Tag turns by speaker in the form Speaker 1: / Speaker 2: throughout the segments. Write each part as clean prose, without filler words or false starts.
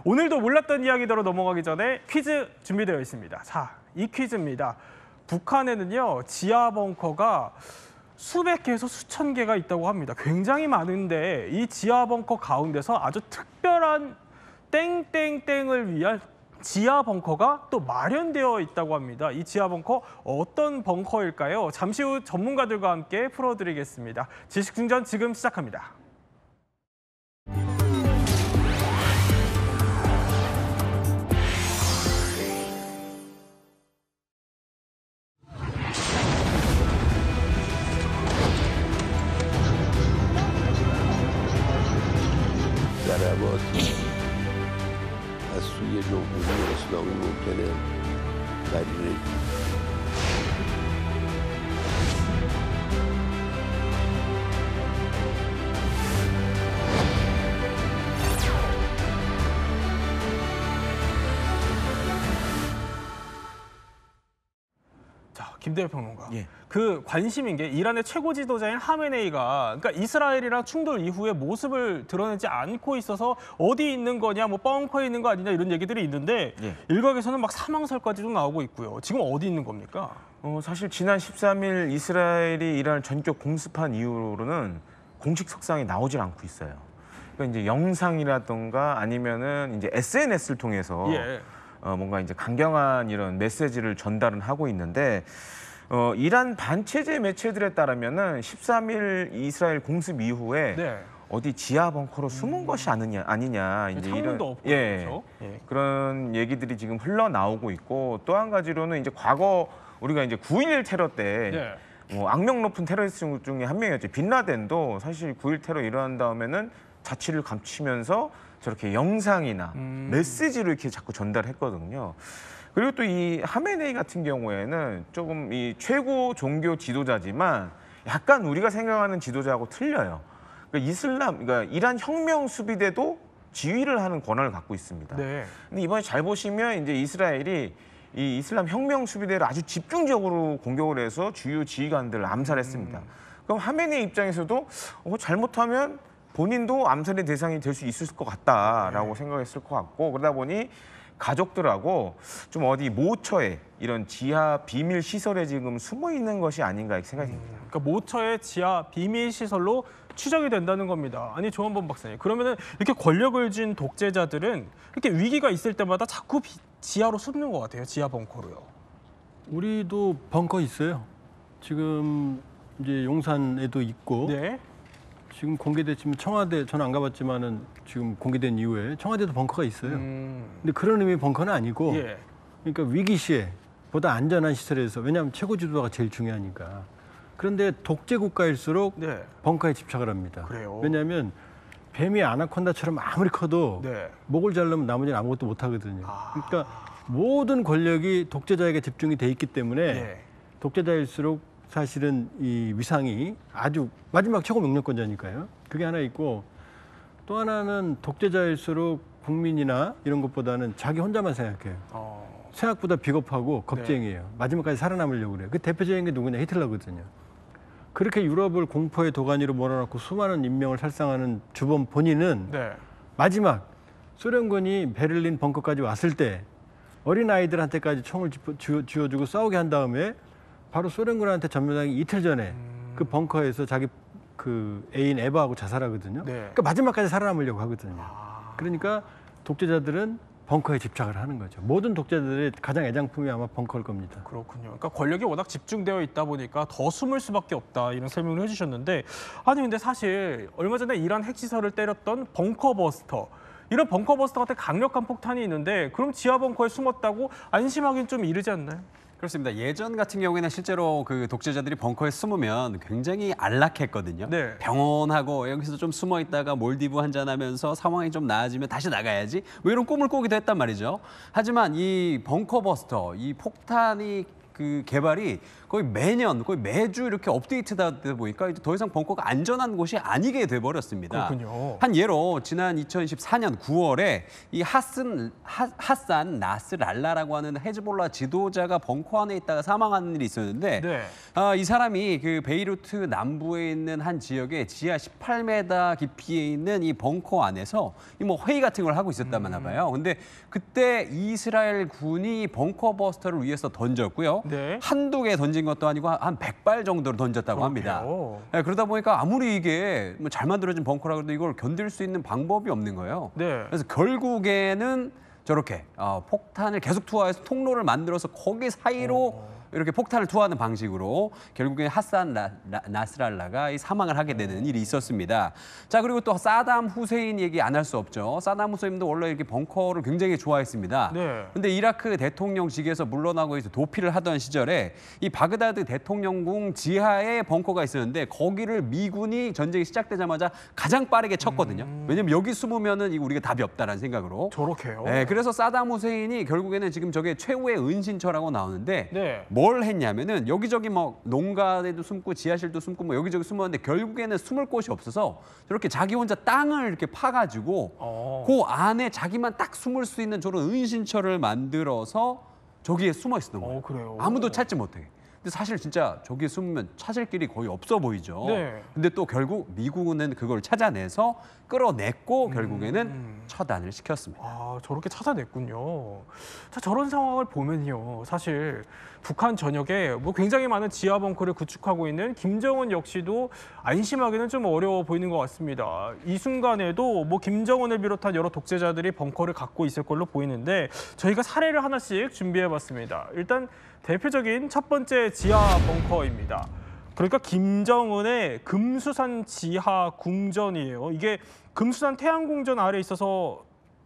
Speaker 1: 오늘도 몰랐던 이야기대로 넘어가기 전에 퀴즈 준비되어 있습니다. 자, 이 퀴즈입니다. 북한에는요, 지하 벙커가 수백 개에서 수천 개가 있다고 합니다. 굉장히 많은데 이 지하 벙커 가운데서 아주 특별한 땡땡땡을 위한 지하 벙커가 또 마련되어 있다고 합니다. 이 지하 벙커 어떤 벙커일까요? 잠시 후 전문가들과 함께 풀어드리겠습니다. 지식충전 지금 시작합니다.
Speaker 2: از سوی جمهوری اسلامی ممکنه پذیرش
Speaker 1: 자, 김대엽 평론가.
Speaker 3: 예.
Speaker 1: 그 관심인 게 이란의 최고 지도자인 하메네이가 그러니까 이스라엘이랑 충돌 이후에 모습을 드러내지 않고 있어서 어디 있는 거냐, 뭐 벙커에 있는 거 아니냐 이런 얘기들이 있는데
Speaker 3: 예.
Speaker 1: 일각에서는 막 사망설까지도 나오고 있고요. 지금 어디 있는 겁니까?
Speaker 3: 사실 지난 13일 이스라엘이 이란을 전격 공습한 이후로는 공식 석상이 나오질 않고 있어요. 그러니까 이제 영상이라던가 아니면은 이제 SNS를 통해서
Speaker 1: 예.
Speaker 3: 뭔가 이제 강경한 이런 메시지를 전달은 하고 있는데 이란 반체제 매체들에 따르면은 13일 이스라엘 공습 이후에
Speaker 1: 네.
Speaker 3: 어디 지하 벙커로 숨은 것이 아니냐 이제
Speaker 1: 창문도 없고
Speaker 3: 예,
Speaker 1: 그렇죠? 예.
Speaker 3: 그런 얘기들이 지금 흘러나오고 있고 또 한 가지로는 이제 과거 우리가 이제 9.11 테러 때 악명 높은 테러리스트 중에 한 명이었죠. 빈라덴도 사실 9.11 테러 일어난 다음에는 자취를 감추면서 저렇게 영상이나 메시지를 이렇게 자꾸 전달했거든요. 그리고 또 이 하메네이 같은 경우에는 조금 이 최고 종교 지도자지만 약간 우리가 생각하는 지도자하고 틀려요. 그러니까 이란 혁명 수비대도 지휘를 하는 권한을 갖고 있습니다.
Speaker 1: 네.
Speaker 3: 근데 이번에 잘 보시면 이제 이스라엘이 이 이슬람 혁명 수비대를 아주 집중적으로 공격을 해서 주요 지휘관들을 암살했습니다. 그럼 하메네이 입장에서도 잘못하면 본인도 암살의 대상이 될 수 있을 것 같다라고 생각했을 것 같고 그러다 보니 가족들하고 좀 어디 모처에 이런 지하 비밀 시설에 지금 숨어 있는 것이 아닌가 이렇게 생각이 듭니다.
Speaker 1: 그러니까 모처의 지하 비밀 시설로 추정이 된다는 겁니다. 아니 조한범 박사님, 그러면은 이렇게 권력을 쥔 독재자들은 이렇게 위기가 있을 때마다 자꾸 지하로 숨는 것 같아요. 지하 벙커로요.
Speaker 4: 우리도 벙커 있어요. 지금 이제 용산에도 있고
Speaker 1: 네.
Speaker 4: 지금 공개됐지만 청와대 저는 안 가봤지만은 지금 공개된 이후에 청와대도 벙커가 있어요. 근데 그런 의미의 벙커는 아니고
Speaker 1: 예.
Speaker 4: 그러니까 위기 시에 보다 안전한 시설에서 왜냐하면 최고 지도자가 제일 중요하니까. 그런데 독재 국가일수록
Speaker 1: 네.
Speaker 4: 벙커에 집착을 합니다.
Speaker 1: 그래요?
Speaker 4: 왜냐하면 뱀이 아나콘다처럼 아무리 커도
Speaker 1: 네.
Speaker 4: 목을 자르면 나머지는 아무것도 못 하거든요. 그러니까 모든 권력이 독재자에게 집중이 돼 있기 때문에
Speaker 1: 네.
Speaker 4: 독재자일수록 사실은 이 위상이 아주 마지막 최고 명령권자니까요. 그게 하나 있고 또 하나는 독재자일수록 국민이나 이런 것보다는 자기 혼자만 생각해요. 생각보다 비겁하고 겁쟁이에요. 마지막까지 살아남으려고 그래요. 그 대표적인 게 누구냐? 히틀러거든요. 그렇게 유럽을 공포의 도가니로 몰아넣고 수많은 인명을 살상하는 주범 본인은
Speaker 1: 네.
Speaker 4: 마지막 소련군이 베를린 벙커까지 왔을 때 어린아이들한테까지 총을 쥐어주고 싸우게 한 다음에 바로 소련군한테 전멸당이 이틀 전에 그 벙커에서 자기 그 애인 에바하고 자살하거든요.
Speaker 1: 네.
Speaker 4: 그러니까 마지막까지 살아남으려고 하거든요. 그러니까 독재자들은 벙커에 집착을 하는 거죠. 모든 독재자들의 가장 애장품이 아마 벙커일 겁니다.
Speaker 1: 그렇군요. 그러니까 권력이 워낙 집중되어 있다 보니까 더 숨을 수밖에 없다 이런 설명을 해주셨는데 아니 근데 사실 얼마 전에 이란 핵시설을 때렸던 벙커버스터 이런 벙커버스터 같은 강력한 폭탄이 있는데 그럼 지하 벙커에 숨었다고 안심하기는 좀 이르지 않나요?
Speaker 5: 그렇습니다. 예전 같은 경우에는 실제로 그 독재자들이 벙커에 숨으면 굉장히 안락했거든요.
Speaker 1: 네.
Speaker 5: 병원하고 여기서 좀 숨어 있다가 몰디브 한잔하면서 상황이 좀 나아지면 다시 나가야지 뭐 이런 꿈을 꾸기도 했단 말이죠. 하지만 이 벙커버스터, 이 폭탄이 그 개발이 거의 매년, 거의 매주 이렇게 업데이트되다 보니까 이제 더 이상 벙커가 안전한 곳이 아니게 돼버렸습니다.
Speaker 1: 그렇군요.
Speaker 5: 한 예로 지난 2014년 9월에 이 하산 나스랄라라고 하는 헤즈볼라 지도자가 벙커 안에 있다가 사망하는 일이 있었는데
Speaker 1: 네.
Speaker 5: 이 사람이 그 베이루트 남부에 있는 한 지역의 지하 18m 깊이에 있는 이 벙커 안에서 이 뭐 회의 같은 걸 하고 있었다나 봐요. 근데 그때 이스라엘 군이 벙커 버스터를 위에서 던졌고요.
Speaker 1: 네.
Speaker 5: 한두 개 던진 것도 아니고 한 100발 정도로 던졌다고 합니다.
Speaker 1: 그렇게요?
Speaker 5: 네, 그러다 보니까 아무리 이게 뭐 잘 만들어진 벙커라 그래도 이걸 견딜 수 있는 방법이 없는 거예요.
Speaker 1: 네.
Speaker 5: 그래서 결국에는 저렇게 폭탄을 계속 투하해서 통로를 만들어서 거기 사이로 이렇게 폭탄을 투하하는 방식으로 결국에 하산 나스랄라가 이 사망을 하게 되는 일이 있었습니다. 자, 그리고 또 사담 후세인 얘기 안 할 수 없죠. 사담 후세인도 원래 이렇게 벙커를 굉장히 좋아했습니다.
Speaker 1: 네.
Speaker 5: 근데 이라크 대통령직에서 물러나고 이제 도피를 하던 시절에 이 바그다드 대통령궁 지하에 벙커가 있었는데 거기를 미군이 전쟁이 시작되자마자 가장 빠르게 쳤거든요. 왜냐면 여기 숨으면은 이거 우리가 답이 없다라는 생각으로.
Speaker 1: 저렇게요?
Speaker 5: 네, 그래서 사담 후세인이 결국에는 지금 저게 최후의 은신처라고 나오는데
Speaker 1: 네.
Speaker 5: 뭘 했냐면은 여기저기 뭐 농가에도 숨고 지하실도 숨고 뭐 여기저기 숨었는데 결국에는 숨을 곳이 없어서 저렇게 자기 혼자 땅을 이렇게 파가지고 그 안에 자기만 딱 숨을 수 있는 저런 은신처를 만들어서 저기에 숨어 있었던 거예요.
Speaker 1: 그래요?
Speaker 5: 아무도 찾지 못하게. 근데 사실 진짜 저기에 숨으면 찾을 길이 거의 없어 보이죠.
Speaker 1: 네.
Speaker 5: 근데 또 결국 미국은 그걸 찾아내서 끌어냈고 결국에는 처단을 시켰습니다.
Speaker 1: 아, 저렇게 찾아냈군요. 자, 저런 상황을 보면요. 사실 북한 전역에 뭐 굉장히 많은 지하 벙커를 구축하고 있는 김정은 역시도 안심하기는 좀 어려워 보이는 것 같습니다. 이 순간에도 뭐 김정은을 비롯한 여러 독재자들이 벙커를 갖고 있을 걸로 보이는데 저희가 사례를 하나씩 준비해봤습니다. 일단 대표적인 첫 번째 지하 벙커입니다. 그러니까 김정은의 금수산 지하 궁전이에요. 이게 금수산 태양궁전 아래 있어서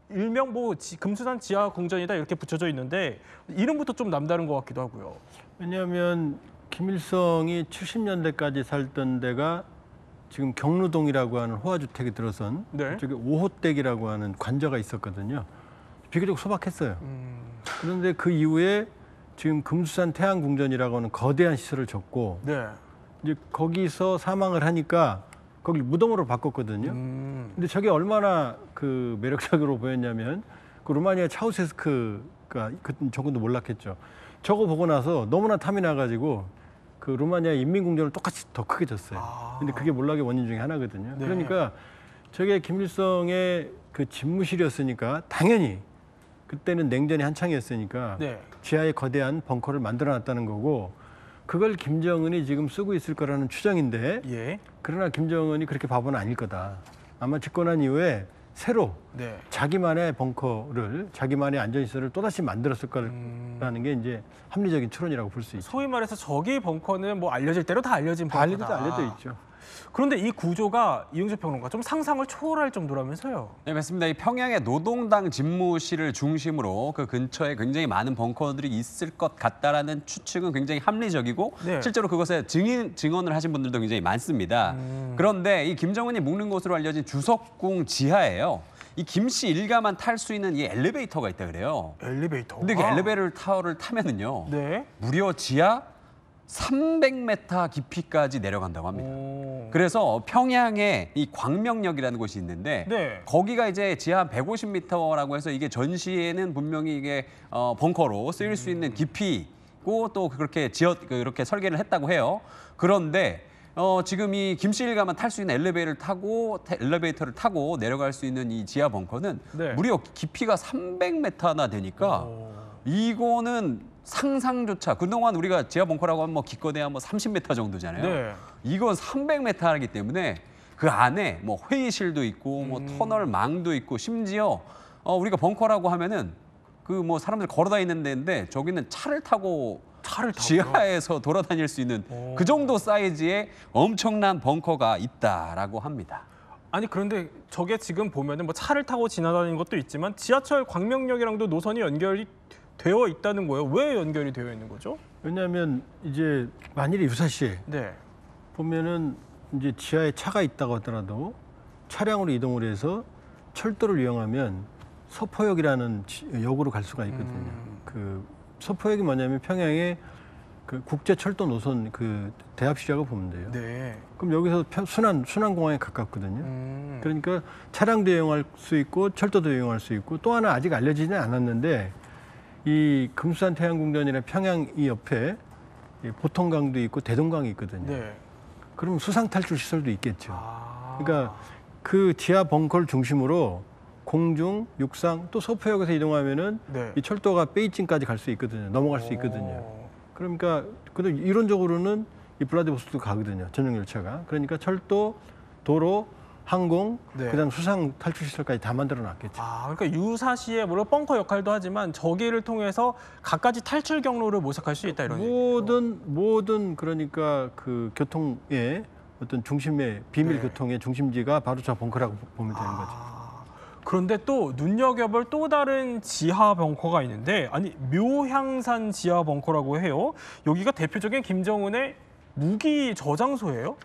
Speaker 1: 일명 뭐 금수산 지하 궁전이다 이렇게 붙여져 있는데 이름부터 좀 남다른 것 같기도 하고요.
Speaker 4: 왜냐하면 김일성이 70년대까지 살던 데가 지금 경루동이라고 하는 호화주택에 들어선
Speaker 1: 네.
Speaker 4: 저기 5호댁이라고 하는 관저가 있었거든요. 비교적 소박했어요. 그런데 그 이후에 지금 금수산 태양궁전이라고 하는 거대한 시설을 졌고
Speaker 1: 네.
Speaker 4: 이제 거기서 사망을 하니까 거기 무덤으로 바꿨거든요. 근데 저게 얼마나 그 매력적으로 보였냐면 그 루마니아 차우세스크가 저분도 몰랐겠죠. 저거 보고 나서 너무나 탐이 나가지고 그 루마니아 인민궁전을 똑같이 더 크게 졌어요. 근데 그게 몰락의 원인 중에 하나거든요.
Speaker 1: 네.
Speaker 4: 그러니까 저게 김일성의 그 집무실이었으니까 당연히 그때는 냉전이 한창이었으니까
Speaker 1: 네.
Speaker 4: 지하에 거대한 벙커를 만들어놨다는 거고 그걸 김정은이 지금 쓰고 있을 거라는 추정인데
Speaker 1: 예.
Speaker 4: 그러나 김정은이 그렇게 바보는 아닐 거다. 아마 집권한 이후에 새로
Speaker 1: 네.
Speaker 4: 자기만의 벙커를 자기만의 안전시설을 또다시 만들었을 거라는 게 이제 합리적인 추론이라고 볼 수 있죠.
Speaker 1: 소위 말해서 저기 벙커는 뭐 알려질 대로 다 알려진
Speaker 4: 다
Speaker 1: 벙커다.
Speaker 4: 알려져 있죠.
Speaker 1: 그런데 이 구조가 이용재 평론가 좀 상상을 초월할 정도라면서요.
Speaker 5: 네, 맞습니다. 이 평양의 노동당 집무실을 중심으로 그 근처에 굉장히 많은 벙커들이 있을 것 같다라는 추측은 굉장히 합리적이고
Speaker 1: 네.
Speaker 5: 실제로 그것에 증언을 하신 분들도 굉장히 많습니다. 그런데 이 김정은이 묵는 곳으로 알려진 주석궁 지하에요. 이 김씨 일가만 탈 수 있는 이 엘리베이터가 있다 그래요.
Speaker 1: 엘리베이터.
Speaker 5: 근데 그 엘리베이터를 타면은요.
Speaker 1: 네.
Speaker 5: 무려 지하 300m 깊이까지 내려간다고 합니다. 그래서 평양에 이 광명역이라는 곳이 있는데
Speaker 1: 네.
Speaker 5: 거기가 이제 지하 150m라고 해서 이게 전시에는 분명히 이게 벙커로 쓰일 수 있는 깊이고 또 그렇게 그렇게 설계를 했다고 해요. 그런데 지금 이 김씨 일가만 탈 수 있는 엘리베이터를 타고 내려갈 수 있는 이 지하 벙커는
Speaker 1: 네.
Speaker 5: 무려 깊이가 300m나 되니까 이거는 상상조차 그동안 우리가 지하 벙커라고 하면 뭐 기껏해야 뭐 30m 정도잖아요.
Speaker 1: 네.
Speaker 5: 이건 300m이기 때문에 그 안에 뭐 회의실도 있고 뭐 터널망도 있고 심지어 우리가 벙커라고 하면은 그 뭐 사람들 걸어다니는 데인데 저기는 차를 타고 지하에서 돌아다닐 수 있는 그 정도 사이즈의 엄청난 벙커가 있다라고 합니다.
Speaker 1: 아니 그런데 저게 지금 보면은 뭐 차를 타고 지나다니는 것도 있지만 지하철 광명역이랑도 노선이 연결이 되어 있다는 거예요. 왜 연결이 되어 있는 거죠?
Speaker 4: 왜냐하면 이제 만일에 유사시에
Speaker 1: 네.
Speaker 4: 보면은 이제 지하에 차가 있다고 하더라도 차량으로 이동을 해서 철도를 이용하면 서포역이라는 역으로 갈 수가 있거든요. 그 서포역이 뭐냐면 평양에 그 국제 철도 노선 그 대합시라고 보면 돼요.
Speaker 1: 네.
Speaker 4: 그럼 여기서 순환 공항에 가깝거든요. 그러니까 차량도 이용할 수 있고 철도도 이용할 수 있고 또 하나 아직 알려지지는 않았는데 이 금수산 태양궁전이나 평양 이 옆에 이 보통강도 있고 대동강이 있거든요.
Speaker 1: 네.
Speaker 4: 그럼 수상 탈출 시설도 있겠죠.
Speaker 1: 아.
Speaker 4: 그러니까 그 지하 벙커를 중심으로 공중, 육상 또 서포역에서 이동하면은
Speaker 1: 네.
Speaker 4: 이 철도가 베이징까지 갈 수 있거든요. 넘어갈 수 있거든요. 그러니까 근데 이론적으로는 이 블라디보스토크 가거든요. 전용 열차가. 그러니까 철도, 도로, 항공,
Speaker 1: 네.
Speaker 4: 그다음 수상 탈출 시설까지 다 만들어 놨겠죠.
Speaker 1: 아, 그러니까 유사시에 물론 벙커 역할도 하지만 저기를 통해서 갖가지 탈출 경로를 모색할 수 있다 이런 얘기죠.
Speaker 4: 모든 그러니까 그 교통의 어떤 중심의 비밀
Speaker 1: 네.
Speaker 4: 교통의 중심지가 바로 저 벙커라고 보면 되는 거죠.
Speaker 1: 그런데 또 눈여겨볼 또 다른 지하 벙커가 있는데 아니 묘향산 지하 벙커라고 해요. 여기가 대표적인 김정은의 무기 저장소예요?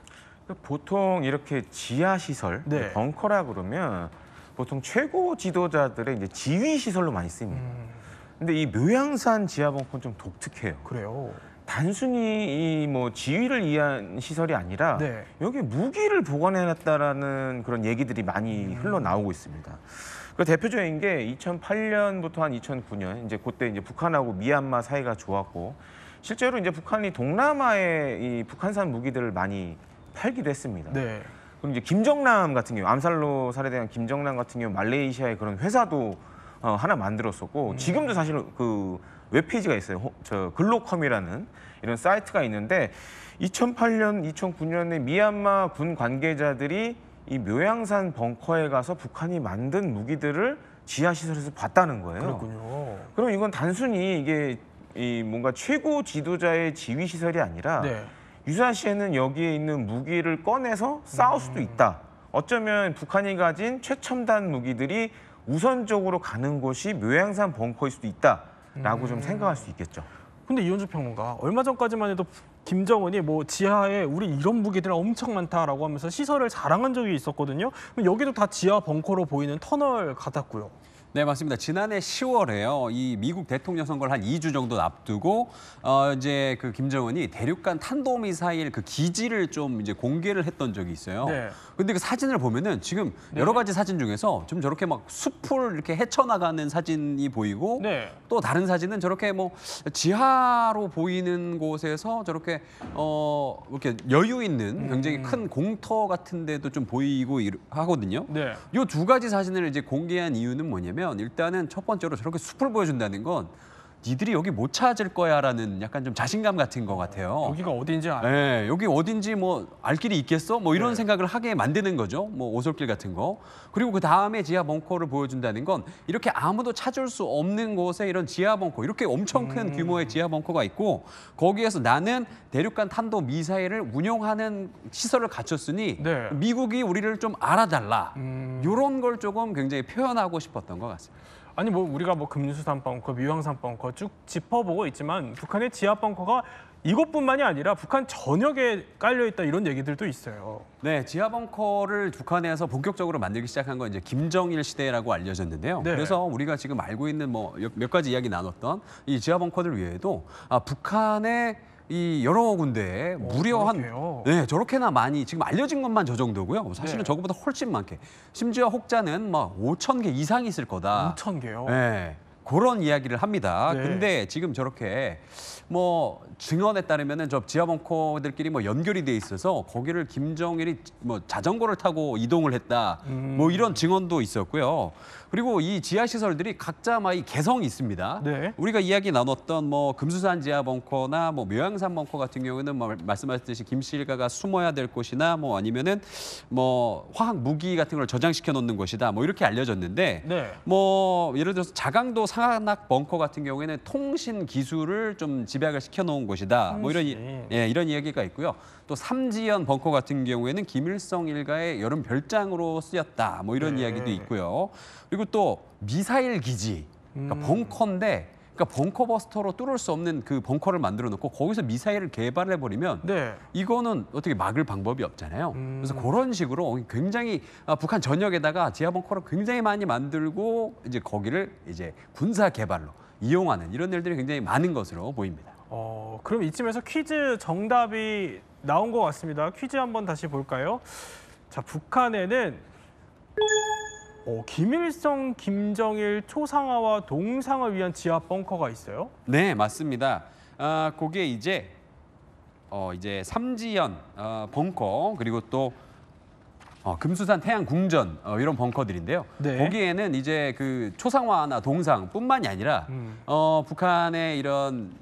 Speaker 3: 보통 이렇게 지하 시설,
Speaker 1: 네.
Speaker 3: 벙커라 그러면 보통 최고 지도자들의 이제 지휘 시설로 많이 씁니다. 근데 이 묘향산 지하 벙커는 좀 독특해요.
Speaker 1: 그래요.
Speaker 3: 단순히 이 뭐 지휘를 위한 시설이 아니라
Speaker 1: 네.
Speaker 3: 여기 무기를 보관해놨다라는 그런 얘기들이 많이 흘러나오고 있습니다. 그 대표적인 게 2008년부터 한 2009년 이제 그때 이제 북한하고 미얀마 사이가 좋았고 실제로 이제 북한이 동남아에 이 북한산 무기들을 많이 팔기도 했습니다.
Speaker 1: 네.
Speaker 3: 그럼 이제 김정남 같은 경우 암살로 살해된 김정남 같은 경우 말레이시아의 그런 회사도 하나 만들었었고 지금도 사실 그 웹페이지가 있어요. 저 글로컴이라는 이런 사이트가 있는데 2008년, 2009년에 미얀마 군 관계자들이 이 묘향산 벙커에 가서 북한이 만든 무기들을 지하 시설에서 봤다는 거예요.
Speaker 1: 그렇군요.
Speaker 3: 그럼 이건 단순히 이게 이 뭔가 최고 지도자의 지휘 시설이 아니라
Speaker 1: 네.
Speaker 3: 유사시에는 여기에 있는 무기를 꺼내서 싸울 수도 있다. 어쩌면 북한이 가진 최첨단 무기들이 우선적으로 가는 곳이 묘향산 벙커일 수도 있다라고 좀 생각할 수 있겠죠.
Speaker 1: 근데 이현주 평론가 얼마 전까지만 해도 김정은이 뭐 지하에 우리 이런 무기들 엄청 많다라고 하면서 시설을 자랑한 적이 있었거든요. 그럼 여기도 다 지하 벙커로 보이는 터널 같았고요.
Speaker 5: 네, 맞습니다. 지난해 10월에요. 이 미국 대통령 선거를 한 2주 정도 앞두고 이제 그 김정은이 대륙간 탄도미사일 그 기지를 좀 이제 공개를 했던 적이 있어요.
Speaker 1: 네.
Speaker 5: 근데 그 사진을 보면은 지금 여러 가지 사진 중에서 좀 저렇게 막 숲을 이렇게 헤쳐나가는 사진이 보이고
Speaker 1: 네.
Speaker 5: 또 다른 사진은 저렇게 뭐 지하로 보이는 곳에서 저렇게 이렇게 여유 있는 굉장히 큰 공터 같은 데도 좀 보이고 하거든요.
Speaker 1: 네.
Speaker 5: 이 두 가지 사진을 이제 공개한 이유는 뭐냐면 일단은 첫 번째로 저렇게 숲을 보여준다는 건 니들이 여기 못 찾을 거야라는 약간 좀 자신감 같은 것 같아요.
Speaker 1: 여기가 어딘지 알아요.
Speaker 5: 네, 여기 어딘지 뭐 알 길이 있겠어? 뭐 이런 생각을 하게 만드는 거죠. 뭐 오솔길 같은 거. 그리고 그 다음에 지하 벙커를 보여준다는 건 이렇게 아무도 찾을 수 없는 곳에 이런 지하 벙커, 이렇게 엄청 큰 규모의 지하 벙커가 있고 거기에서 나는 대륙간 탄도 미사일을 운용하는 시설을 갖췄으니
Speaker 1: 네.
Speaker 5: 미국이 우리를 좀 알아달라. 이런 걸 조금 굉장히 표현하고 싶었던 것 같습니다.
Speaker 1: 아니 뭐 우리가 뭐 금수산 벙커, 묘향산 벙커 쭉 짚어보고 있지만 북한의 지하 벙커가 이것뿐만이 아니라 북한 전역에 깔려 있다 이런 얘기들도 있어요.
Speaker 5: 네, 지하 벙커를 북한에서 본격적으로 만들기 시작한 건 이제 김정일 시대라고 알려졌는데요.
Speaker 1: 네.
Speaker 5: 그래서 우리가 지금 알고 있는 뭐 몇 가지 이야기 나눴던 이 지하 벙커들 외에도 북한의 이 여러 군데에 무려
Speaker 1: 그렇게요?
Speaker 5: 저렇게나 많이 지금 알려진 것만 저 정도고요. 사실은
Speaker 1: 네.
Speaker 5: 저거보다 훨씬 많게. 심지어 혹자는 막 5,000개 이상이 있을 거다.
Speaker 1: 5,000개요.
Speaker 5: 네. 그런 이야기를 합니다.
Speaker 1: 네.
Speaker 5: 근데 지금 저렇게 뭐 증언에 따르면은 저 지하 벙커들끼리 뭐 연결이 돼 있어서 거기를 김정일이 뭐 자전거를 타고 이동을 했다. 뭐 이런 증언도 있었고요. 그리고 이 지하 시설들이 각자 막 이 개성이 있습니다.
Speaker 1: 네.
Speaker 5: 우리가 이야기 나눴던 뭐 금수산 지하 벙커나 뭐 묘향산 벙커 같은 경우는 뭐 말씀하셨듯이 김실가가 숨어야 될 곳이나 뭐 아니면은 뭐 화학 무기 같은 걸 저장시켜 놓는 곳이다. 뭐 이렇게 알려졌는데
Speaker 1: 네.
Speaker 5: 뭐 예를 들어서 자강도 상한악 벙커 같은 경우에는 통신 기술을 좀 집약을 시켜 놓은 곳이다. 뭐 이런 이런 이야기가 있고요. 또 삼지연 벙커 같은 경우에는 김일성 일가의 여름 별장으로 쓰였다. 뭐 이런 이야기도 있고요. 그리고 또 미사일 기지, 그러니까 벙커인데, 그러니까 벙커 버스터로 뚫을 수 없는 그 벙커를 만들어 놓고 거기서 미사일을 개발해 버리면
Speaker 1: 네.
Speaker 5: 이거는 어떻게 막을 방법이 없잖아요. 그래서 그런 식으로 굉장히 북한 전역에다가 지하 벙커를 굉장히 많이 만들고 이제 거기를 이제 군사 개발로 이용하는 이런 일들이 굉장히 많은 것으로 보입니다.
Speaker 1: 그럼 이쯤에서 퀴즈 정답이 나온 것 같습니다. 퀴즈 한번 다시 볼까요? 자, 북한에는 김일성, 김정일 초상화와 동상을 위한 지하 벙커가 있어요?
Speaker 5: 네, 맞습니다. 그게 이제 삼지연 벙커 그리고 또 금수산 태양궁전 이런 벙커들인데요.
Speaker 1: 네.
Speaker 5: 거기에는 이제 그 초상화나 동상뿐만이 아니라 북한의 이런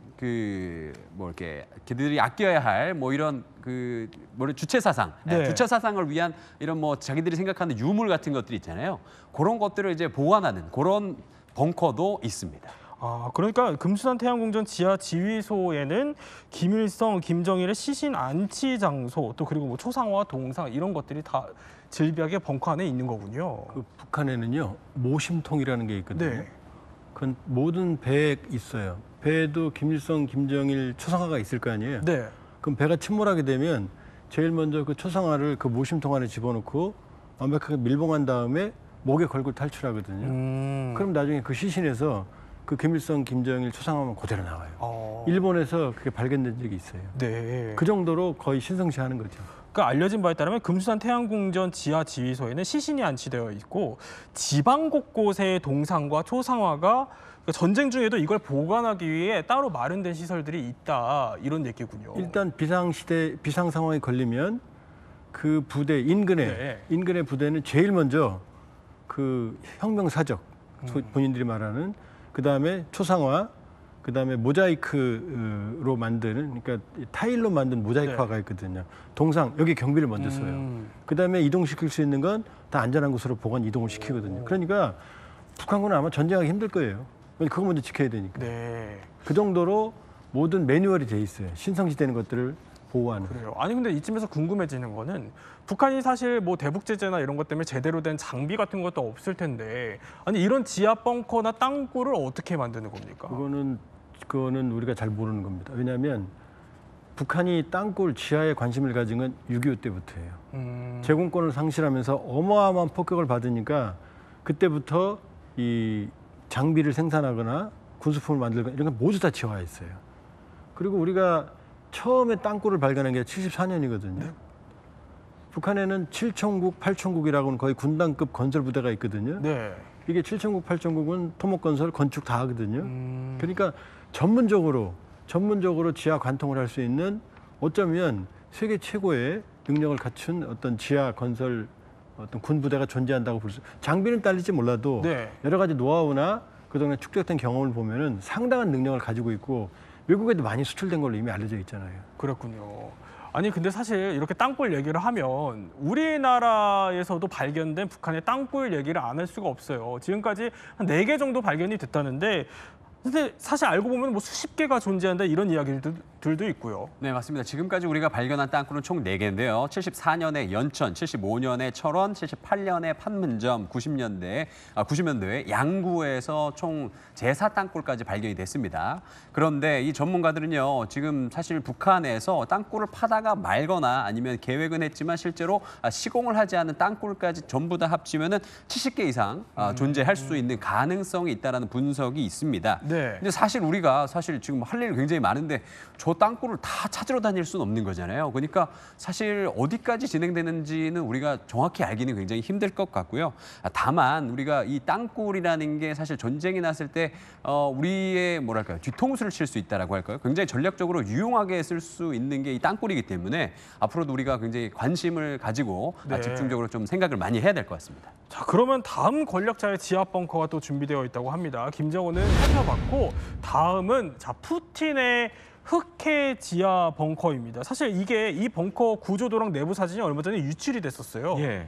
Speaker 5: 이렇게 그들이 아껴야 할 이런 주체 사상,
Speaker 1: 네.
Speaker 5: 주체 사상을 위한 이런 자기들이 생각하는 유물 같은 것들이 있잖아요. 그런 것들을 이제 보관하는 그런 벙커도 있습니다.
Speaker 1: 그러니까 금수산 태양궁전 지하 지휘소에는 김일성, 김정일의 시신 안치 장소, 또 그리고 초상화, 동상 이런 것들이 다 질비하게 벙커 안에 있는 거군요.
Speaker 4: 그 북한에는요 모심통이라는 게 있거든요.
Speaker 1: 네.
Speaker 4: 그건 모든 배에 있어요. 배에도 김일성, 김정일 초상화가 있을 거 아니에요.
Speaker 1: 네.
Speaker 4: 그럼 배가 침몰하게 되면 제일 먼저 그 초상화를 그 모심통 안에 집어넣고 완벽하게 밀봉한 다음에 목에 걸고 탈출하거든요. 그럼 나중에 그 시신에서 그 김일성, 김정일 초상화만 그대로 나와요. 일본에서 그게 발견된 적이 있어요.
Speaker 1: 네.
Speaker 4: 그 정도로 거의 신성시하는 거죠.
Speaker 1: 그러니까 알려진 바에 따르면 금수산 태양궁전 지하 지휘소에는 시신이 안치되어 있고 지방 곳곳의 동상과 초상화가 전쟁 중에도 이걸 보관하기 위해 따로 마련된 시설들이 있다 이런 얘기군요.
Speaker 4: 일단 비상 상황에 걸리면 그 부대 인근의 부대는 제일 먼저 그 혁명 사적 본인들이 말하는 그다음에 초상화 그다음에 모자이크로 만드는 그러니까 타일로 만든 모자이크화가 있거든요. 동상 여기 경비를 먼저 써요. 그다음에 이동시킬 수 있는 건 다 안전한 곳으로 이동을 시키거든요. 그러니까 북한군은 아마 전쟁하기 힘들 거예요. 그거 먼저 지켜야 되니까.
Speaker 1: 네.
Speaker 4: 그 정도로 모든 매뉴얼이 돼 있어요. 신성시되는 것들을 보호하는.
Speaker 1: 그래요. 아니 근데 이쯤에서 궁금해지는 거는 북한이 사실 대북 제재나 이런 것 때문에 제대로 된 장비 같은 것도 없을 텐데 아니 이런 지하 벙커나 땅굴을 어떻게 만드는 겁니까?
Speaker 4: 그거는 우리가 잘 모르는 겁니다. 왜냐하면 북한이 땅굴 지하에 관심을 가진 건 6.25 때부터예요. 제공권을 상실하면서 어마어마한 폭격을 받으니까 그때부터 이 장비를 생산하거나 군수품을 만들거나 이런 건 모두 다 지화해 있어요. 그리고 우리가 처음에 땅굴을 발견한 게 74년이거든요. 네. 북한에는 7천국, 8천국이라고는 거의 군단급 건설 부대가 있거든요.
Speaker 1: 네.
Speaker 4: 이게 7천국, 8천국은 토목건설, 건축 다 하거든요. 그러니까 전문적으로 지하 관통을 할 수 있는 어쩌면 세계 최고의 능력을 갖춘 어떤 지하 건설 어떤 군부대가 존재한다고 볼 수. 장비는 딸릴지 몰라도
Speaker 1: 네.
Speaker 4: 여러 가지 노하우나 그동안에 축적된 경험을 보면은 상당한 능력을 가지고 있고 외국에도 많이 수출된 걸로 이미 알려져 있잖아요.
Speaker 1: 그렇군요. 아니 근데 사실 이렇게 땅굴 얘기를 하면 우리나라에서도 발견된 북한의 땅굴 얘기를 안 할 수가 없어요. 지금까지 한 4개 정도 발견이 됐다는데 근데 사실 알고 보면 수십 개가 존재한다 이런 이야기들도 있고요.
Speaker 5: 네, 맞습니다. 지금까지 우리가 발견한 땅굴은 총 4개인데요. 74년에 연천, 75년에 철원, 78년에 판문점, 90년대에 양구에서 총 제4 땅굴까지 발견이 됐습니다. 그런데 이 전문가들은요, 지금 사실 북한에서 땅굴을 파다가 말거나 아니면 계획은 했지만 실제로 시공을 하지 않은 땅굴까지 전부 다 합치면은 70개 이상 존재할 수 있는 가능성이 있다는 분석이 있습니다.
Speaker 1: 네.
Speaker 5: 근데 사실 우리가 지금 할 일이 굉장히 많은데 저 땅굴을 다 찾으러 다닐 수는 없는 거잖아요. 그러니까 사실 어디까지 진행되는지는 우리가 정확히 알기는 굉장히 힘들 것 같고요. 다만 우리가 이 땅굴이라는 게 사실 전쟁이 났을 때 우리의 뒤통수를 칠 수 있다라고 할까요? 굉장히 전략적으로 유용하게 쓸 수 있는 게 이 땅굴이기 때문에 앞으로도 우리가 굉장히 관심을 가지고
Speaker 1: 네.
Speaker 5: 집중적으로 좀 생각을 많이 해야 될 것 같습니다.
Speaker 1: 자, 그러면 다음 권력자의 지하 벙커가 또 준비되어 있다고 합니다. 김정은은 살펴봤고 다음은 푸틴의 흑해 지하 벙커입니다. 사실 이 벙커 구조도랑 내부 사진이 얼마 전에 유출이 됐었어요.
Speaker 3: 예.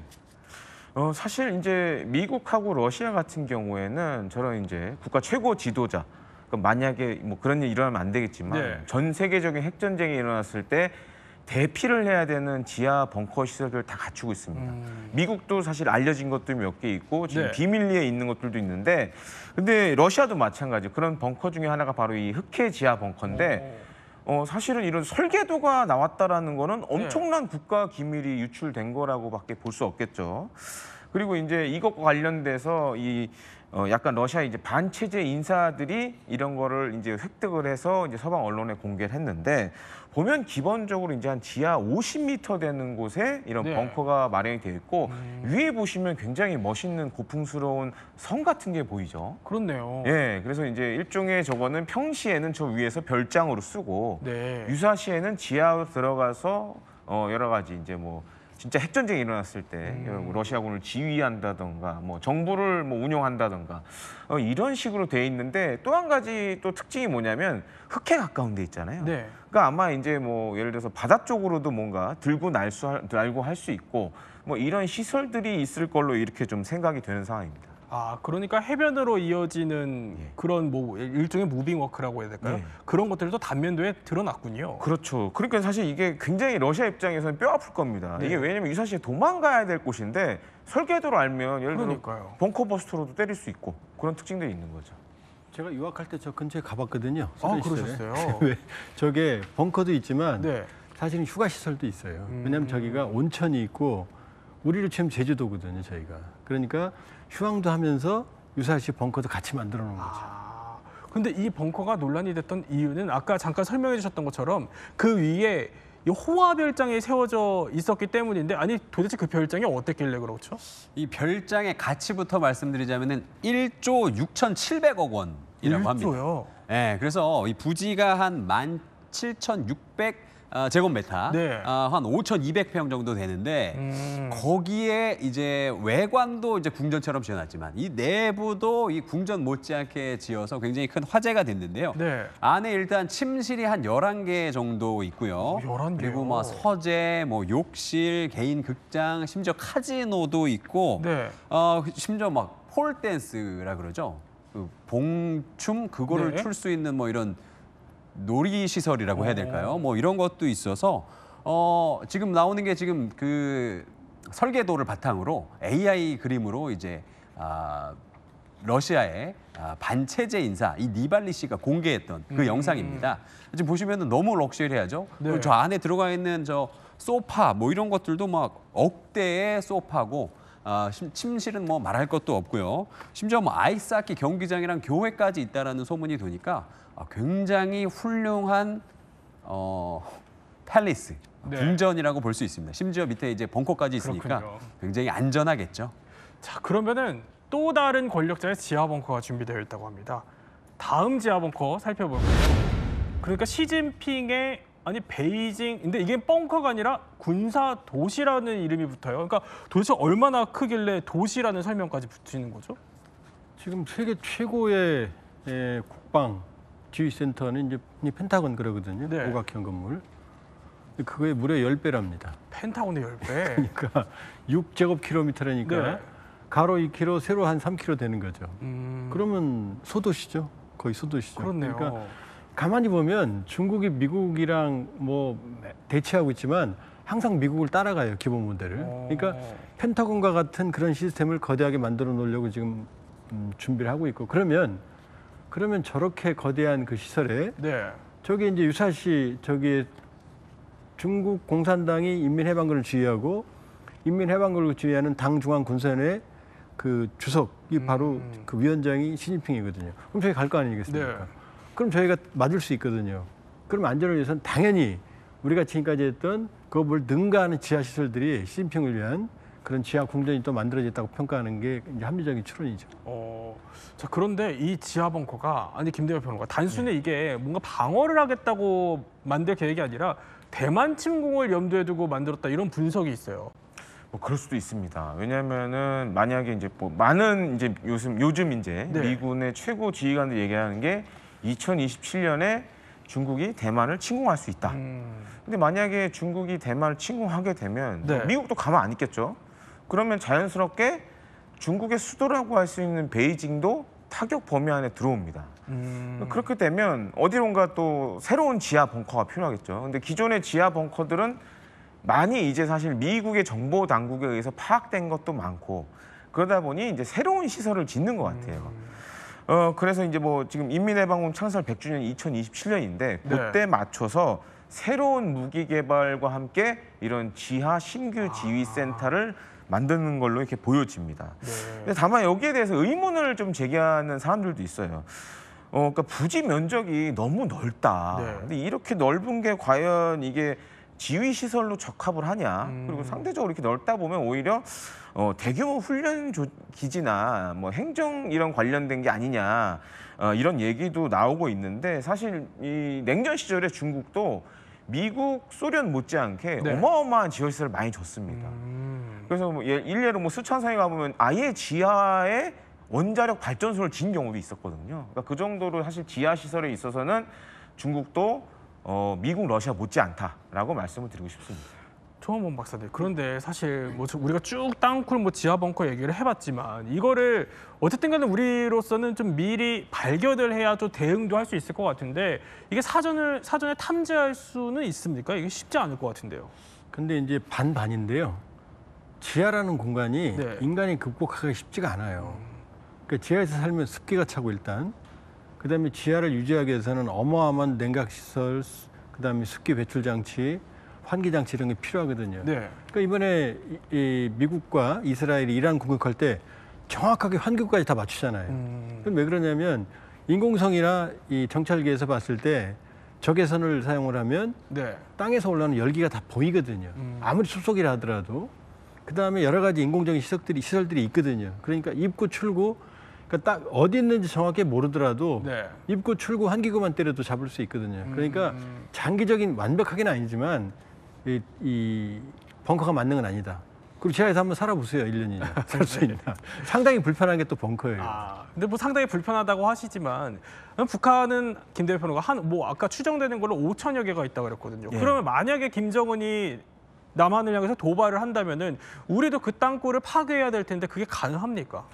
Speaker 3: 사실 이제 미국하고 러시아 같은 경우에는 저런 이제 국가 최고 지도자, 그러니까 만약에 그런 일이 일어나면 안 되겠지만
Speaker 1: 네.
Speaker 3: 전 세계적인 핵 전쟁이 일어났을 때 대피를 해야 되는 지하 벙커 시설들을 다 갖추고 있습니다. 미국도 사실 알려진 것도 몇 개 있고 지금
Speaker 1: 네.
Speaker 3: 비밀리에 있는 것들도 있는데, 근데 러시아도 마찬가지. 그런 벙커 중에 하나가 바로 이 흑해 지하 벙커인데. 사실은 이런 설계도가 나왔다라는 거는 엄청난 국가 기밀이 유출된 거라고밖에 볼 수 없겠죠. 그리고 이제 이것과 관련돼서 이 약간 러시아 이제 반체제 인사들이 이런 거를 이제 획득을 해서 이제 서방 언론에 공개를 했는데 보면 기본적으로 이제 한 지하 50m 되는 곳에 이런
Speaker 1: 네.
Speaker 3: 벙커가 마련이 되어 있고 위에 보시면 굉장히 멋있는 고풍스러운 성 같은 게 보이죠.
Speaker 1: 그렇네요.
Speaker 3: 예, 그래서 이제 일종의 저거는 평시에는 저 위에서 별장으로 쓰고
Speaker 1: 네.
Speaker 3: 유사시에는 지하로 들어가서 여러 가지 이제 뭐 진짜 핵전쟁이 일어났을 때 러시아군을 지휘한다던가 뭐 정부를 뭐 운용한다던가 이런 식으로 돼 있는데 또 한 가지 또 특징이 뭐냐면 흙에 가까운 데 있잖아요.
Speaker 1: 네.
Speaker 3: 그러니까 아마 이제 뭐 예를 들어서 바다 쪽으로도 뭔가 들고 날고 할 수 있고 뭐 이런 시설들이 있을 걸로 이렇게 좀 생각이 되는 상황입니다.
Speaker 1: 아, 그러니까 해변으로 이어지는
Speaker 3: 예.
Speaker 1: 그런 뭐 일종의 무빙워크라고 해야 될까요?
Speaker 3: 예.
Speaker 1: 그런 것들도 단면도에 드러났군요.
Speaker 3: 그렇죠. 그러니까 사실 이게 굉장히 러시아 입장에서는 뼈 아플 겁니다.
Speaker 1: 네.
Speaker 3: 이게 왜냐면 유사시에 도망가야 될 곳인데 설계도를 알면 예를 들어
Speaker 1: 그러니까요.
Speaker 3: 벙커버스터로도 때릴 수 있고 그런 특징들이 있는 거죠.
Speaker 4: 제가 유학할 때 저 근처에 가봤거든요.
Speaker 1: 아,
Speaker 4: 소련 시절에.
Speaker 1: 그러셨어요?
Speaker 4: 왜 저게 벙커도 있지만
Speaker 1: 네.
Speaker 4: 사실은 휴가 시설도 있어요. 왜냐하면 저기가 온천이 있고 우리로 치면 제주도거든요, 저희가. 그러니까 휴양도 하면서 유사시 벙커도 같이 만들어 놓은 거죠.
Speaker 1: 아, 근데 이 벙커가 논란이 됐던 이유는 아까 잠깐 설명해 주셨던 것처럼 그 위에 이 호화 별장이 세워져 있었기 때문인데 아니 도대체 그 별장이 어땠길래 그렇죠?
Speaker 5: 이 별장의 가치부터 말씀드리자면은 1조 6,700억 원이라고 합니다.
Speaker 1: 1조요.
Speaker 5: 네, 그래서 이 부지가 한 17,600 제곱미터,
Speaker 1: 네.
Speaker 5: 한 5,200평 정도 되는데 거기에 이제 외관도 이제 궁전처럼 지어놨지만 이 내부도 이 궁전 못지않게 지어서 굉장히 큰 화제가 됐는데요.
Speaker 1: 네.
Speaker 5: 안에 일단 침실이 한 11개 정도 있고요.
Speaker 1: 11개요?
Speaker 5: 그리고 뭐 서재, 뭐 욕실, 개인 극장, 심지어 카지노도 있고
Speaker 1: 네.
Speaker 5: 심지어 막 폴댄스라 그러죠. 그 봉춤 그거를
Speaker 1: 네.
Speaker 5: 출 수 있는 뭐 이런 놀이 시설이라고 해야 될까요? 뭐 이런 것도 있어서 지금 나오는 게 지금 그 설계도를 바탕으로 AI 그림으로 이제 러시아의 반체제 인사 이 니발리 씨가 공개했던 그 영상입니다. 지금 보시면은 너무 럭셔리하죠.
Speaker 1: 네.
Speaker 5: 그리고 저 안에 들어가 있는 저 소파 뭐 이런 것들도 막 억대의 소파고 침실은 뭐 말할 것도 없고요. 심지어 뭐 아이스하키 경기장이랑 교회까지 있다라는 소문이 도니까 굉장히 훌륭한 팰리스,
Speaker 1: 네.
Speaker 5: 궁전이라고 볼 수 있습니다. 심지어 밑에 이제 벙커까지 있으니까
Speaker 1: 그렇군요.
Speaker 5: 굉장히 안전하겠죠.
Speaker 1: 자, 그러면은 또 다른 권력자의 지하 벙커가 준비되어 있다고 합니다. 다음 지하 벙커 살펴볼까요? 그러니까 시진핑의 베이징, 근데 이게 벙커가 아니라 군사 도시라는 이름이 붙어요. 그러니까 도대체 얼마나 크길래 도시라는 설명까지 붙이는 거죠?
Speaker 4: 지금 세계 최고의 국방 지휘센터는 이제 이 펜타곤 그러거든요.
Speaker 1: 네.
Speaker 4: 오각형 건물. 그거의 무려 10배랍니다.
Speaker 1: 펜타곤의 10배.
Speaker 4: 그러니까 6제곱킬로미터라니까
Speaker 1: 네.
Speaker 4: 가로 2km, 세로 한 3km 되는 거죠.
Speaker 1: 음,
Speaker 4: 그러면 소도시죠. 거의 소도시죠.
Speaker 1: 그렇네요.
Speaker 4: 그러니까 가만히 보면 중국이 미국이랑 뭐 대치하고 있지만 항상 미국을 따라가요, 기본 모델을. 그러니까 펜타곤과 같은 그런 시스템을 거대하게 만들어 놓으려고 지금 준비를 하고 있고 그러면 저렇게 거대한 그 시설에
Speaker 1: 네.
Speaker 4: 저기 이제 유사시 저기 중국 공산당이 인민해방군을 지휘하고 인민해방군을 지휘하는 당 중앙군사위원회 그 주석이 바로 그 위원장이 시진핑이거든요. 그럼 저희 갈 거 아니겠습니까?
Speaker 1: 네.
Speaker 4: 그럼 저희가 맞을 수 있거든요. 그럼 안전을 위해서는 당연히 우리가 지금까지 했던 그걸 능가하는 지하 시설들이 시진핑을 위한 그런 지하 궁전이 또 만들어졌다고 평가하는 게 이제 합리적인 추론이죠.
Speaker 1: 자, 그런데 이 지하 벙커가 김대엽 평론가 단순히 이게 뭔가 방어를 하겠다고 만들 계획이 아니라 대만 침공을 염두에 두고 만들었다 이런 분석이 있어요.
Speaker 3: 뭐 그럴 수도 있습니다. 왜냐하면은 만약에 이제 뭐 많은 이제 요즘 이제
Speaker 1: 네.
Speaker 3: 미군의 최고 지휘관들이 얘기하는 게 2027년에 중국이 대만을 침공할 수 있다. 근데 만약에 중국이 대만을 침공하게 되면
Speaker 1: 네.
Speaker 3: 미국도 가만 안 있겠죠. 그러면 자연스럽게 중국의 수도라고 할 수 있는 베이징도 타격 범위 안에 들어옵니다. 그렇게 되면 어디론가 또 새로운 지하 벙커가 필요하겠죠. 근데 기존의 지하 벙커들은 많이 이제 사실 미국의 정보 당국에 의해서 파악된 것도 많고 그러다 보니 이제 새로운 시설을 짓는 것 같아요. 그래서 이제 뭐 지금 인민해방군 창설 100주년 2027년인데 그때 맞춰서 새로운 무기 개발과 함께 이런 지하 신규 지휘 센터를 만드는 걸로 이렇게 보여집니다. 근데 다만 여기에 대해서 의문을 좀 제기하는 사람들도 있어요. 그러니까 부지 면적이 너무 넓다.
Speaker 1: 네.
Speaker 3: 근데 이렇게 넓은 게 과연 이게 지휘 시설로 적합을 하냐? 그리고 상대적으로 이렇게 넓다 보면 오히려 대규모 훈련 기지나 뭐 행정 이런 관련된 게 아니냐 이런 얘기도 나오고 있는데 사실 이 냉전 시절에 중국도 미국, 소련 못지않게
Speaker 1: 네.
Speaker 3: 어마어마한 지하 시설을 많이 줬습니다. 그래서 뭐 일례로 뭐 스촨성에 가보면 아예 지하에 원자력 발전소를 지은 경우도 있었거든요. 그러니까 그 정도로 사실 지하 시설에 있어서는 중국도 미국, 러시아 못지않다라고 말씀을 드리고 싶습니다.
Speaker 1: 조원범 박사님, 그런데 사실 뭐 우리가 쭉 땅굴 뭐 지하 벙커 얘기를 해봤지만 이거를 어쨌든 간에 우리로서는 좀 미리 발견을 해야 좀 대응도 할 수 있을 것 같은데 이게 사전에 탐지할 수는 있습니까? 이게 쉽지 않을 것 같은데요.
Speaker 4: 근데 이제 반반인데요. 지하라는 공간이
Speaker 1: 네.
Speaker 4: 인간이 극복하기가 쉽지가 않아요. 그러니까 지하에서 살면 습기가 차고 일단 그다음에 지하를 유지하기 위해서는 어마어마한 냉각시설, 그다음에 습기 배출 장치, 환기 장치 이런 게 필요하거든요.
Speaker 1: 네.
Speaker 4: 그러니까 이번에 이 미국과 이스라엘이 이란 공격할 때 정확하게 환기구까지 다 맞추잖아요. 그럼 왜 그러냐면 인공성이나 이 정찰기에서 봤을 때 적외선을 사용을 하면
Speaker 1: 네.
Speaker 4: 땅에서 올라오는 열기가 다 보이거든요. 아무리 숲속이라 하더라도. 그다음에 여러 가지 인공적인 시설들이 있거든요. 그러니까 입구, 출구, 그러니까 딱 어디 있는지 정확히 모르더라도
Speaker 1: 네.
Speaker 4: 입구, 출구, 환기구만 때려도 잡을 수 있거든요. 그러니까 장기적인 완벽하게는 아니지만 이 벙커가 맞는 건 아니다. 그리고 지하에서 한번 살아보세요. 1년이나 살 수 있나. 상당히 불편한 게 또 벙커예요.
Speaker 1: 근데 뭐 상당히 불편하다고 하시지만 북한은 김 대표가 뭐 아까 추정되는 걸로 5천여 개가 있다고 그랬거든요.
Speaker 3: 예.
Speaker 1: 그러면 만약에 김정은이 남한을 향해서 도발을 한다면은 우리도 그 땅굴을 파괴해야 될 텐데 그게 가능합니까?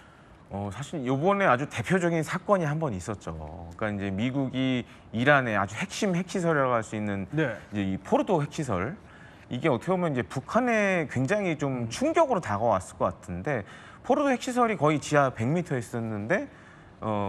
Speaker 3: 사실 이번에 아주 대표적인 사건이 한 번 있었죠. 그러니까 이제 미국이 이란의 아주 핵심 핵시설이라고 할 수 있는
Speaker 1: 네.
Speaker 3: 이제 이 포르도 핵시설 이게 어떻게 보면 이제 북한에 굉장히 좀 충격으로 다가왔을 것 같은데 포르도 핵시설이 거의 지하 100m에 있었는데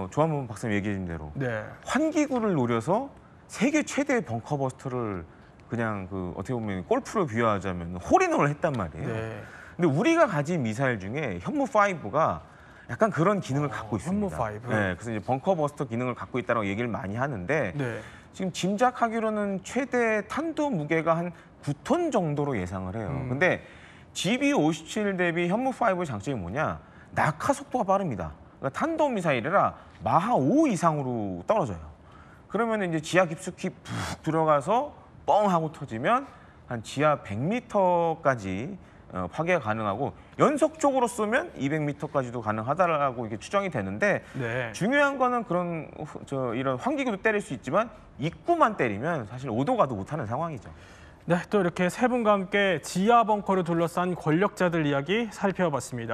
Speaker 3: 조한범 박사님 얘기해 준 대로
Speaker 1: 네.
Speaker 3: 환기구를 노려서 세계 최대의 벙커버스터를 그냥 그 어떻게 보면 골프를 비유하자면 홀인원을 했단 말이에요.
Speaker 1: 네.
Speaker 3: 근데 우리가 가진 미사일 중에 현무5가 약간 그런 기능을 갖고 있습니다.
Speaker 1: 현무5.
Speaker 3: 네, 그래서 이제 벙커버스터 기능을 갖고 있다고 얘기를 많이 하는데
Speaker 1: 네.
Speaker 3: 지금 짐작하기로는 최대 탄도 무게가 한 9톤 정도로 예상을 해요. 근데 GB57 대비 현무5의 장점이 뭐냐? 낙하 속도가 빠릅니다. 그러니까 탄도 미사일이라 마하 5 이상으로 떨어져요. 그러면 이제 지하 깊숙이 푹 들어가서 뻥 하고 터지면 한 지하 100m까지 파괴가 가능하고 연속적으로 쏘면 200m까지도 가능하다라고 이게 추정이 되는데
Speaker 1: 네.
Speaker 3: 중요한 거는 그런 이런 환기구도 때릴 수 있지만 입구만 때리면 사실 오도 가도 못하는 상황이죠.
Speaker 1: 네, 또 이렇게 세 분과 함께 지하 벙커를 둘러싼 권력자들 이야기 살펴봤습니다.